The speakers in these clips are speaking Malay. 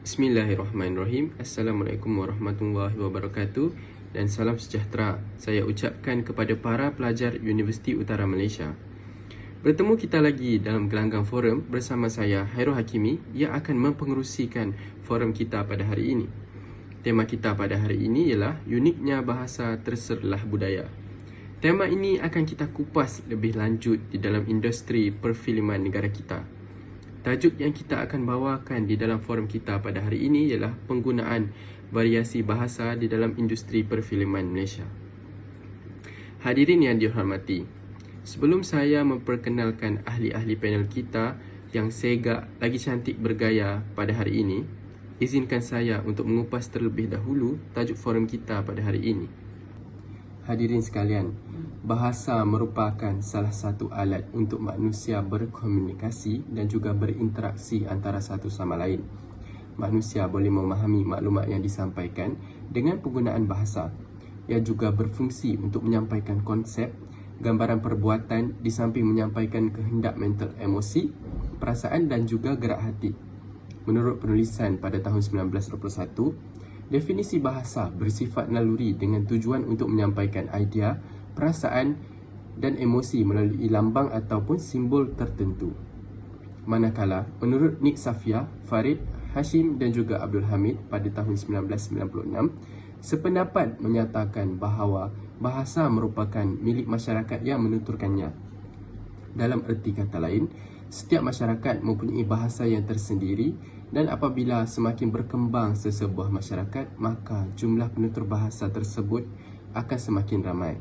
Bismillahirrahmanirrahim. Assalamualaikum warahmatullahi wabarakatuh dan salam sejahtera saya ucapkan kepada para pelajar Universiti Utara Malaysia. Bertemu kita lagi dalam gelanggang forum bersama saya Hairul Hakimi yang akan mempengerusikan forum kita pada hari ini. Tema kita pada hari ini ialah uniknya bahasa terserlah budaya. Tema ini akan kita kupas lebih lanjut di dalam industri perfilman negara kita. Tajuk yang kita akan bawakan di dalam forum kita pada hari ini ialah penggunaan variasi bahasa di dalam industri perfilman Malaysia. Hadirin yang dihormati, sebelum saya memperkenalkan ahli-ahli panel kita yang segak lagi cantik bergaya pada hari ini, izinkan saya untuk mengupas terlebih dahulu tajuk forum kita pada hari ini. Hadirin sekalian, bahasa merupakan salah satu alat untuk manusia berkomunikasi dan juga berinteraksi antara satu sama lain. Manusia boleh memahami maklumat yang disampaikan dengan penggunaan bahasa. Ia juga berfungsi untuk menyampaikan konsep, gambaran perbuatan di samping menyampaikan kehendak mental emosi, perasaan dan juga gerak hati. Menurut penulisan pada tahun 1921, definisi bahasa bersifat naluri dengan tujuan untuk menyampaikan idea, perasaan dan emosi melalui lambang ataupun simbol tertentu. Manakala, menurut Nick Safia, Farid, Hashim dan juga Abdul Hamid pada tahun 1996, sependapat menyatakan bahawa bahasa merupakan milik masyarakat yang menuturkannya. Dalam erti kata lain, setiap masyarakat mempunyai bahasa yang tersendiri dan apabila semakin berkembang sesebuah masyarakat, maka jumlah penutur bahasa tersebut akan semakin ramai.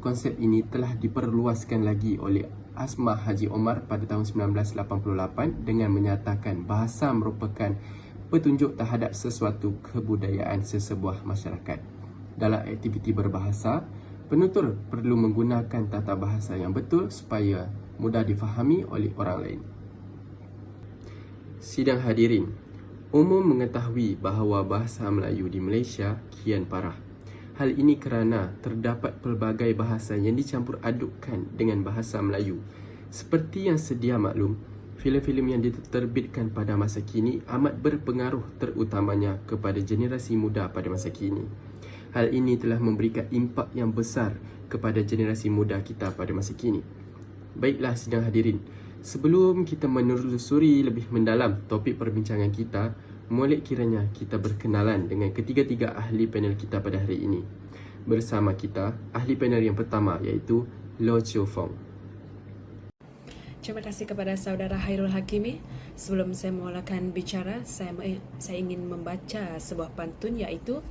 Konsep ini telah diperluaskan lagi oleh Asma Haji Omar pada tahun 1988 dengan menyatakan bahasa merupakan petunjuk terhadap sesuatu kebudayaan sesebuah masyarakat. Dalam aktiviti berbahasa, penutur perlu menggunakan tata bahasa yang betul supaya mudah difahami oleh orang lain. Sidang hadirin, umum mengetahui bahawa bahasa Melayu di Malaysia kian parah. Hal ini kerana terdapat pelbagai bahasa yang dicampur adukkan dengan bahasa Melayu. Seperti yang sedia maklum, filem-filem yang diterbitkan pada masa kini amat berpengaruh terutamanya kepada generasi muda pada masa kini. Hal ini telah memberikan impak yang besar kepada generasi muda kita pada masa kini. Baiklah sidang hadirin, sebelum kita menelusuri lebih mendalam topik perbincangan kita, molek kiranya kita berkenalan dengan ketiga-tiga ahli panel kita pada hari ini. Bersama kita, ahli panel yang pertama iaitu Loh Chiu Fong. Terima kasih kepada saudara Hairul Hakimi. Sebelum saya memulakan bicara, saya ingin membaca sebuah pantun iaitu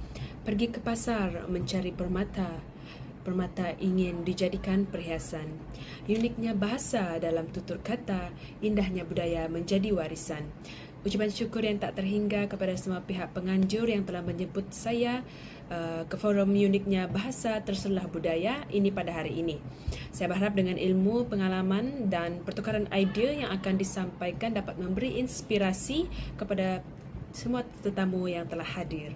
pergi ke pasar mencari permata. Permata ingin dijadikan perhiasan. Uniknya bahasa dalam tutur kata, indahnya budaya menjadi warisan. Ucapan syukur yang tak terhingga kepada semua pihak penganjur yang telah menjemput saya ke forum uniknya bahasa terserlah budaya ini pada hari ini. Saya berharap dengan ilmu, pengalaman dan pertukaran idea yang akan disampaikan dapat memberi inspirasi kepada semua tetamu yang telah hadir.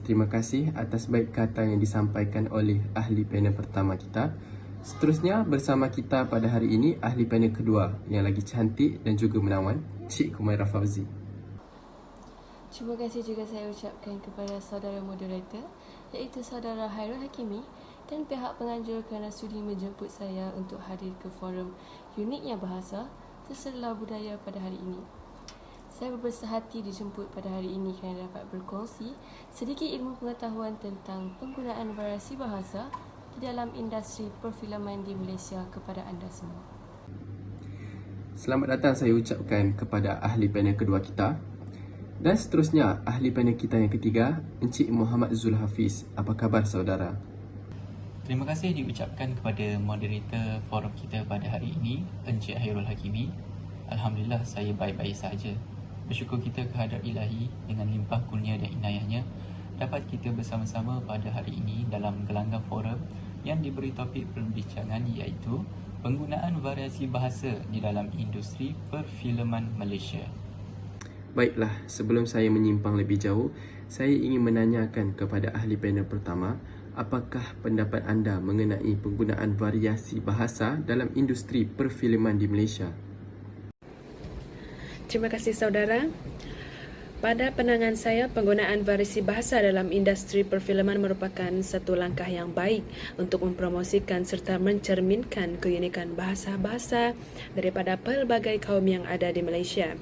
Terima kasih atas baik kata yang disampaikan oleh ahli panel pertama kita. Seterusnya bersama kita pada hari ini ahli panel kedua yang lagi cantik dan juga menawan, Cik Kumaira Fauzi. Terima kasih juga saya ucapkan kepada saudara moderator iaitu saudara Hairul Hakimi dan pihak penganjur kerana sudi menjemput saya untuk hadir ke forum uniknya bahasa terserlah budaya pada hari ini. Saya berbesar hati dijemput pada hari ini kerana dapat berkongsi sedikit ilmu pengetahuan tentang penggunaan variasi bahasa di dalam industri perfilman di Malaysia kepada anda semua. Selamat datang saya ucapkan kepada ahli panel kedua kita. Dan seterusnya, ahli panel kita yang ketiga, Encik Muhammad Zul Hafiz. Apa khabar saudara? Terima kasih diucapkan kepada moderator forum kita pada hari ini, Encik Hairul Hakimi. Alhamdulillah saya baik-baik sahaja. Bersyukur kita kehadrat ilahi dengan limpah kurnia dan inayahnya dapat kita bersama-sama pada hari ini dalam gelanggang forum yang diberi topik perbincangan iaitu penggunaan variasi bahasa di dalam industri perfilman Malaysia. Baiklah, sebelum saya menyimpang lebih jauh, saya ingin menanyakan kepada ahli panel pertama, apakah pendapat anda mengenai penggunaan variasi bahasa dalam industri perfilman di Malaysia? Terima kasih saudara. Pada pandangan saya, penggunaan variasi bahasa dalam industri perfilman merupakan satu langkah yang baik untuk mempromosikan serta mencerminkan keunikan bahasa-bahasa daripada pelbagai kaum yang ada di Malaysia.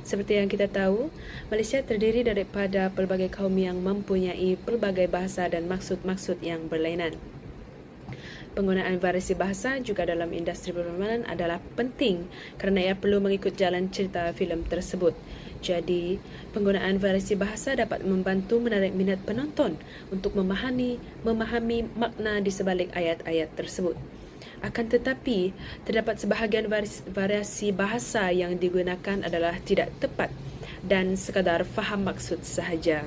Seperti yang kita tahu, Malaysia terdiri daripada pelbagai kaum yang mempunyai pelbagai bahasa dan maksud-maksud yang berlainan. Penggunaan variasi bahasa juga dalam industri perfilman adalah penting kerana ia perlu mengikut jalan cerita filem tersebut. Jadi, penggunaan variasi bahasa dapat membantu menarik minat penonton untuk memahami makna di sebalik ayat-ayat tersebut. Akan tetapi, terdapat sebahagian variasi bahasa yang digunakan adalah tidak tepat dan sekadar faham maksud sahaja.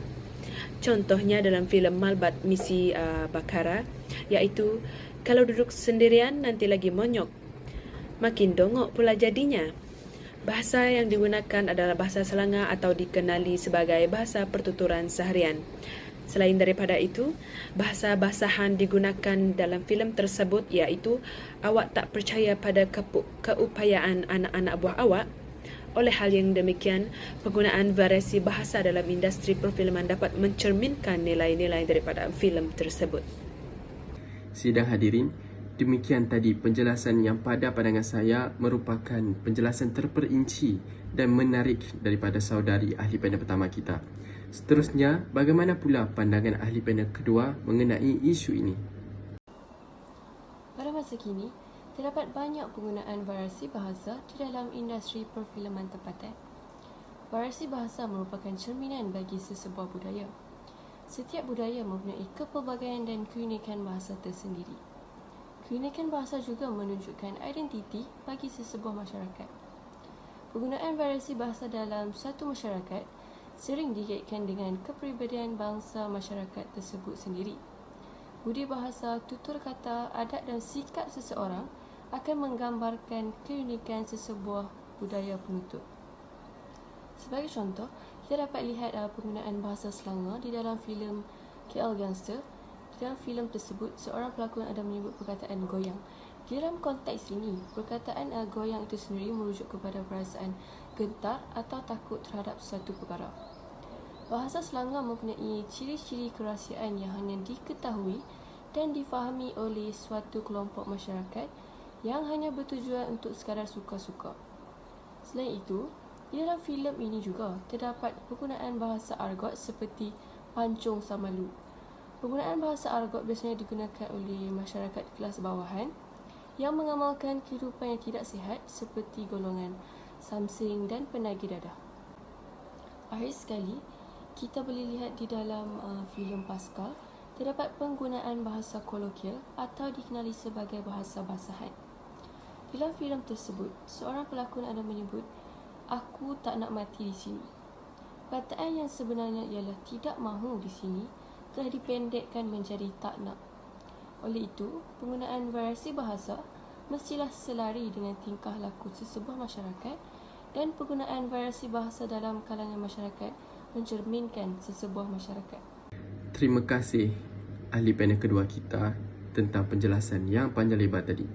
Contohnya dalam filem Malbat Misi Bakara, iaitu kalau duduk sendirian nanti lagi monyok, makin dongok pula jadinya. Bahasa yang digunakan adalah bahasa Selangor atau dikenali sebagai bahasa pertuturan seharian. Selain daripada itu, bahasa-basahan digunakan dalam filem tersebut iaitu awak tak percaya pada keupayaan anak-anak buah awak. Oleh hal yang demikian, penggunaan variasi bahasa dalam industri perfilman dapat mencerminkan nilai-nilai daripada filem tersebut. Sidang hadirin, demikian tadi penjelasan yang pada pandangan saya merupakan penjelasan terperinci dan menarik daripada saudari ahli panel pertama kita. Seterusnya, bagaimana pula pandangan ahli panel kedua mengenai isu ini? Pada masa kini, terdapat banyak penggunaan variasi bahasa di dalam industri perfilman tempatan. Variasi bahasa merupakan cerminan bagi sesebuah budaya. Setiap budaya mempunyai kepelbagaian dan keunikan bahasa tersendiri. Keunikan bahasa juga menunjukkan identiti bagi sesebuah masyarakat. Penggunaan variasi bahasa dalam satu masyarakat sering dikaitkan dengan kepribadian bangsa masyarakat tersebut sendiri. Budi bahasa, tutur kata, adat dan sikap seseorang akan menggambarkan keunikan sesebuah budaya penutur. Sebagai contoh, kita dapat lihat penggunaan bahasa Selangor di dalam filem KL Gangster. Di dalam filem tersebut, seorang pelakon ada menyebut perkataan goyang. Di dalam konteks ini, perkataan goyang itu sendiri merujuk kepada perasaan gentar atau takut terhadap suatu perkara. Bahasa Selangor mempunyai ciri-ciri kerahsiaan yang hanya diketahui dan difahami oleh suatu kelompok masyarakat yang hanya bertujuan untuk sekadar suka-suka. Selain itu, di dalam filem ini juga terdapat penggunaan bahasa argot seperti pancung samalu. Penggunaan bahasa argot biasanya digunakan oleh masyarakat kelas bawahan yang mengamalkan kehidupan yang tidak sihat seperti golongan samsing dan penagih dadah. Akhir sekali, kita boleh lihat di dalam filem Pascal terdapat penggunaan bahasa kolokial atau dikenali sebagai bahasa basahan. Dalam filem tersebut, seorang pelakon ada menyebut, "Aku tak nak mati di sini." Perkataan yang sebenarnya ialah tidak mahu di sini telah dipendekkan menjadi tak nak. Oleh itu, penggunaan variasi bahasa mestilah selari dengan tingkah laku sesebuah masyarakat dan penggunaan variasi bahasa dalam kalangan masyarakat mencerminkan sesebuah masyarakat. Terima kasih ahli panel kedua kita tentang penjelasan yang panjang lebar tadi.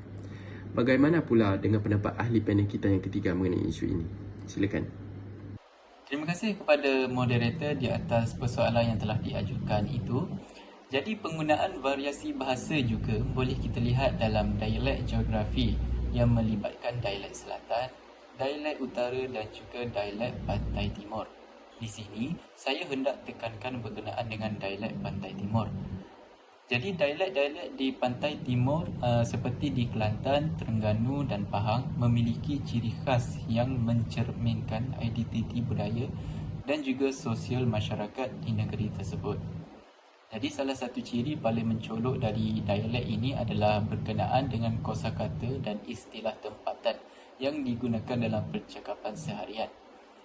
Bagaimana pula dengan pendapat ahli panel kita yang ketiga mengenai isu ini? Silakan. Terima kasih kepada moderator di atas persoalan yang telah diajukan itu. Jadi penggunaan variasi bahasa juga boleh kita lihat dalam dialek geografi yang melibatkan dialek selatan, dialek utara dan juga dialek pantai timur. Di sini, saya hendak tekankan berkenaan dengan dialek pantai timur. Jadi dialek-dialek di pantai timur seperti di Kelantan, Terengganu dan Pahang memiliki ciri khas yang mencerminkan identiti budaya dan juga sosial masyarakat di negeri tersebut. Jadi salah satu ciri paling mencolok dari dialek ini adalah berkenaan dengan kosakata dan istilah tempatan yang digunakan dalam percakapan seharian.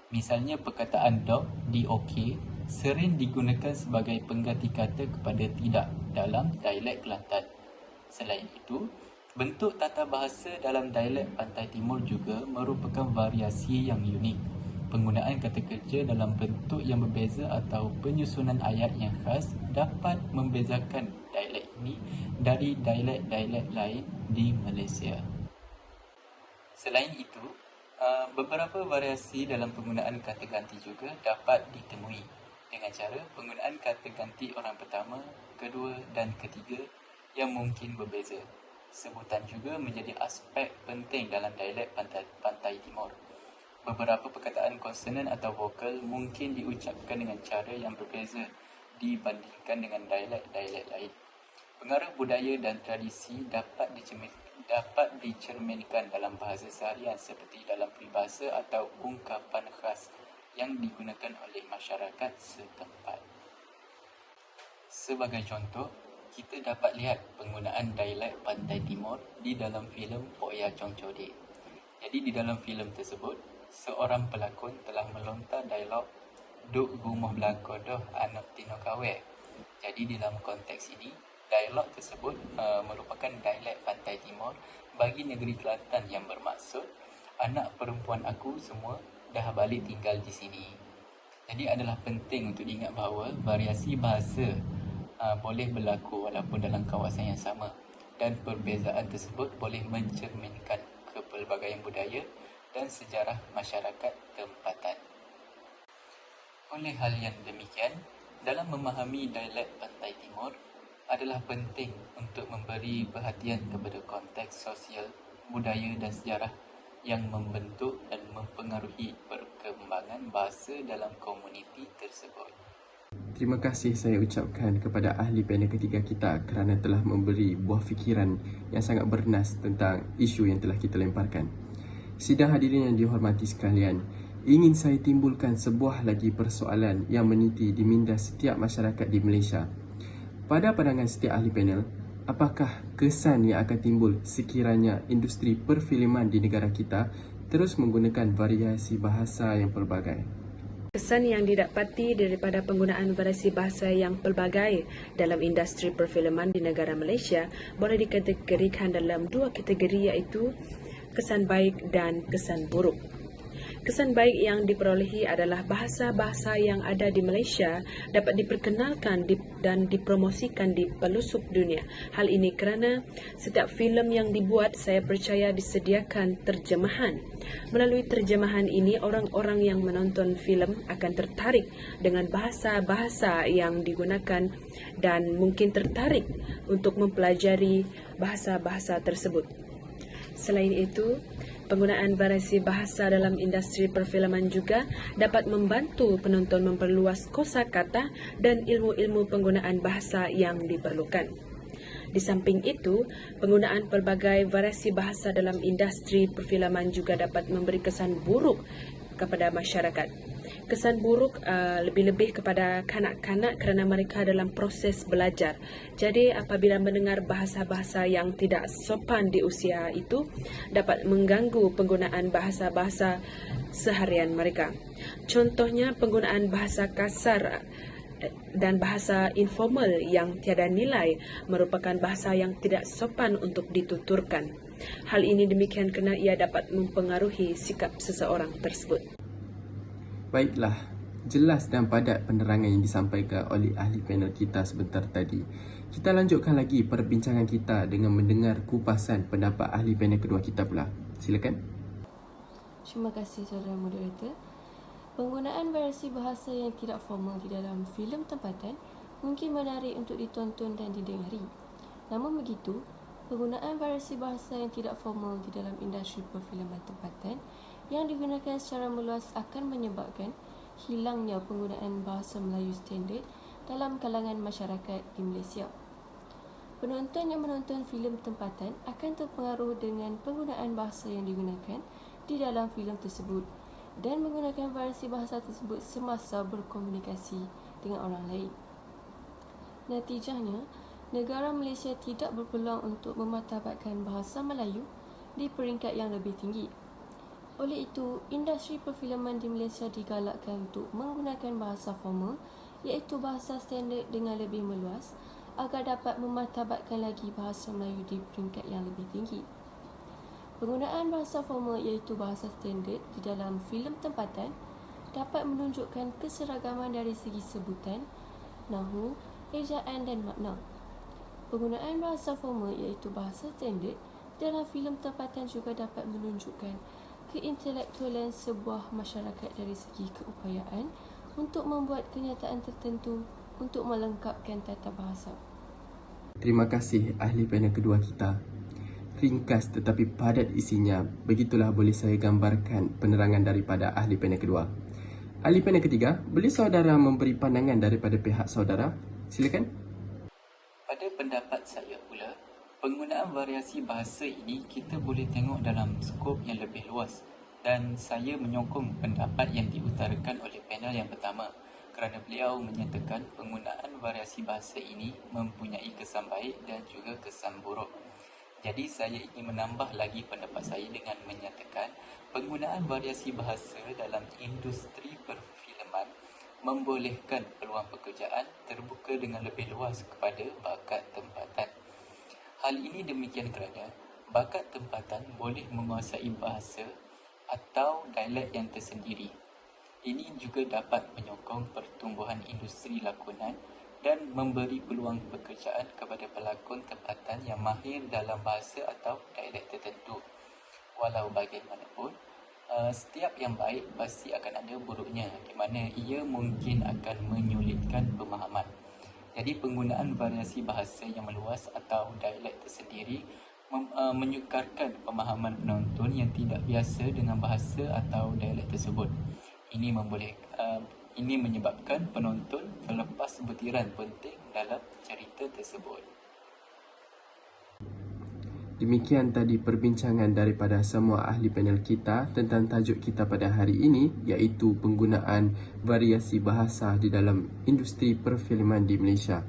Misalnya perkataan dok, DOK, sering digunakan sebagai pengganti kata kepada tidak dalam dialek Kelantan. Selain itu, bentuk tata bahasa dalam dialek Pantai Timur juga merupakan variasi yang unik. Penggunaan kata kerja dalam bentuk yang berbeza atau penyusunan ayat yang khas dapat membezakan dialek ini dari dialek-dialek lain di Malaysia. Selain itu, Beberapa variasi dalam penggunaan kata ganti juga dapat ditemui dengan cara penggunaan kata ganti orang pertama, kedua dan ketiga yang mungkin berbeza. Sebutan juga menjadi aspek penting dalam dialek Pantai Timur. Beberapa perkataan konsonan atau vokal mungkin diucapkan dengan cara yang berbeza dibandingkan dengan dialek-dialek lain. Pengaruh budaya dan tradisi dapat dicerminkan dalam bahasa seharian seperti dalam peribahasa atau ungkapan khas yang digunakan oleh masyarakat setempat. Sebagai contoh, kita dapat lihat penggunaan dialek Pantai Timur di dalam filem Poya Chong Chode. Jadi di dalam filem tersebut, seorang pelakon telah melontar dialog "Duk rumah belakang dah anak tino kawe". Jadi dalam konteks ini, dialog tersebut merupakan dialek Pantai Timur bagi negeri Kelantan yang bermaksud anak perempuan aku semua dah balik tinggal di sini. Jadi adalah penting untuk diingat bahawa variasi bahasa boleh berlaku walaupun dalam kawasan yang sama, dan perbezaan tersebut boleh mencerminkan kepelbagaian budaya dan sejarah masyarakat tempatan. Oleh hal yang demikian, dalam memahami dialek Pantai Timur adalah penting untuk memberi perhatian kepada konteks sosial, budaya dan sejarah yang membentuk dan mempengaruhi perkembangan bahasa dalam komuniti tersebut. Terima kasih saya ucapkan kepada ahli panel ketiga kita kerana telah memberi buah fikiran yang sangat bernas tentang isu yang telah kita lemparkan. Sidang hadirin yang dihormati sekalian, ingin saya timbulkan sebuah lagi persoalan yang meniti di minda setiap masyarakat di Malaysia. Pada pandangan setiap ahli panel, apakah kesan yang akan timbul sekiranya industri perfilman di negara kita terus menggunakan variasi bahasa yang pelbagai? Kesan yang didapati daripada penggunaan variasi bahasa yang pelbagai dalam industri perfilman di negara Malaysia boleh dikategorikan dalam dua kategori, iaitu kesan baik dan kesan buruk. Kesan baik yang diperolehi adalah bahasa-bahasa yang ada di Malaysia dapat diperkenalkan dan dipromosikan di pelosok dunia. Hal ini kerana setiap filem yang dibuat, saya percaya disediakan terjemahan. Melalui terjemahan ini, orang-orang yang menonton filem akan tertarik dengan bahasa-bahasa yang digunakan dan mungkin tertarik untuk mempelajari bahasa-bahasa tersebut. Selain itu, penggunaan variasi bahasa dalam industri perfilman juga dapat membantu penonton memperluas kosakata dan ilmu-ilmu penggunaan bahasa yang diperlukan. Di samping itu, penggunaan pelbagai variasi bahasa dalam industri perfilman juga dapat memberi kesan buruk kepada masyarakat. Kesan buruk lebih-lebih kepada kanak-kanak kerana mereka dalam proses belajar. Jadi apabila mendengar bahasa-bahasa yang tidak sopan di usia itu, dapat mengganggu penggunaan bahasa-bahasa seharian mereka. Contohnya penggunaan bahasa kasar dan bahasa informal yang tiada nilai merupakan bahasa yang tidak sopan untuk dituturkan. Hal ini demikian kerana ia dapat mempengaruhi sikap seseorang tersebut. Baiklah, jelas dan padat penerangan yang disampaikan oleh ahli panel kita sebentar tadi. Kita lanjutkan lagi perbincangan kita dengan mendengar kupasan pendapat ahli panel kedua kita pula. Silakan. Terima kasih saudara moderator. Penggunaan variasi bahasa yang tidak formal di dalam filem tempatan mungkin menarik untuk ditonton dan didengari. Namun begitu, penggunaan variasi bahasa yang tidak formal di dalam industri perfilman tempatan yang digunakan secara meluas akan menyebabkan hilangnya penggunaan bahasa Melayu standard dalam kalangan masyarakat di Malaysia. Penonton yang menonton filem tempatan akan terpengaruh dengan penggunaan bahasa yang digunakan di dalam filem tersebut dan menggunakan variasi bahasa tersebut semasa berkomunikasi dengan orang lain. Natijahnya, negara Malaysia tidak berpeluang untuk memartabatkan bahasa Melayu di peringkat yang lebih tinggi. Oleh itu, industri perfilman di Malaysia digalakkan untuk menggunakan bahasa formal, iaitu bahasa standard dengan lebih meluas agar dapat memartabatkan lagi bahasa Melayu di peringkat yang lebih tinggi. Penggunaan bahasa formal iaitu bahasa standard di dalam filem tempatan dapat menunjukkan keseragaman dari segi sebutan, nahu, ejaan dan makna. Penggunaan bahasa formal iaitu bahasa standard dalam filem tempatan juga dapat menunjukkan keintelektualan sebuah masyarakat dari segi keupayaan untuk membuat kenyataan tertentu untuk melengkapkan tata bahasa. Terima kasih ahli panel kedua kita. Ringkas tetapi padat isinya, begitulah boleh saya gambarkan penerangan daripada ahli panel kedua. Ahli panel ketiga, boleh saudara memberi pandangan daripada pihak saudara? Silakan. Pada pendapat saya pula, penggunaan variasi bahasa ini kita boleh tengok dalam skop yang lebih luas, dan saya menyokong pendapat yang diutarakan oleh panel yang pertama kerana beliau menyatakan penggunaan variasi bahasa ini mempunyai kesan baik dan juga kesan buruk. Jadi saya ingin menambah lagi pendapat saya dengan menyatakan penggunaan variasi bahasa dalam industri perfilman membolehkan peluang pekerjaan terbuka dengan lebih luas kepada bakat tempatan. Hal ini demikian kerana bakat tempatan boleh menguasai bahasa atau dialek yang tersendiri. Ini juga dapat menyokong pertumbuhan industri lakonan dan memberi peluang pekerjaan kepada pelakon tempatan yang mahir dalam bahasa atau dialek tertentu. Walau bagaimanapun, setiap yang baik pasti akan ada buruknya, di mana ia mungkin akan menyulitkan pemahaman. Jadi penggunaan variasi bahasa yang meluas atau dialek tersendiri menyukarkan pemahaman penonton yang tidak biasa dengan bahasa atau dialek tersebut. Ini menyebabkan penonton terlepas butiran penting dalam cerita tersebut. Demikian tadi perbincangan daripada semua ahli panel kita tentang tajuk kita pada hari ini, iaitu penggunaan variasi bahasa di dalam industri perfilman di Malaysia.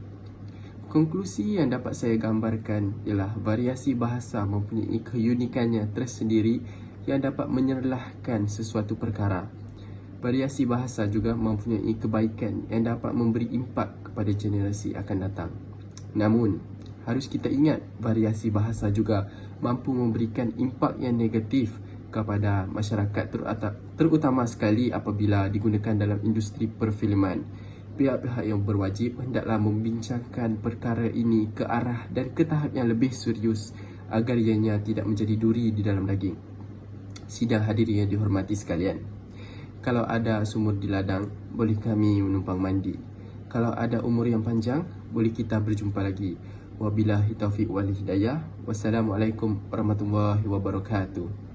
Konklusi yang dapat saya gambarkan ialah variasi bahasa mempunyai keunikannya tersendiri yang dapat menyerlahkan sesuatu perkara. Variasi bahasa juga mempunyai kebaikan yang dapat memberi impak kepada generasi akan datang. Namun, harus kita ingat variasi bahasa juga mampu memberikan impak yang negatif kepada masyarakat, terutama sekali apabila digunakan dalam industri perfilman. Pihak-pihak yang berwajib hendaklah membincangkan perkara ini ke arah dan ke tahap yang lebih serius agar ianya tidak menjadi duri di dalam daging. Sidang hadirin yang dihormati sekalian, kalau ada sumur di ladang, boleh kami menumpang mandi. Kalau ada umur yang panjang, boleh kita berjumpa lagi. Wabillahi taufiq wal hidayah. Wassalamualaikum warahmatullahi wabarakatuh.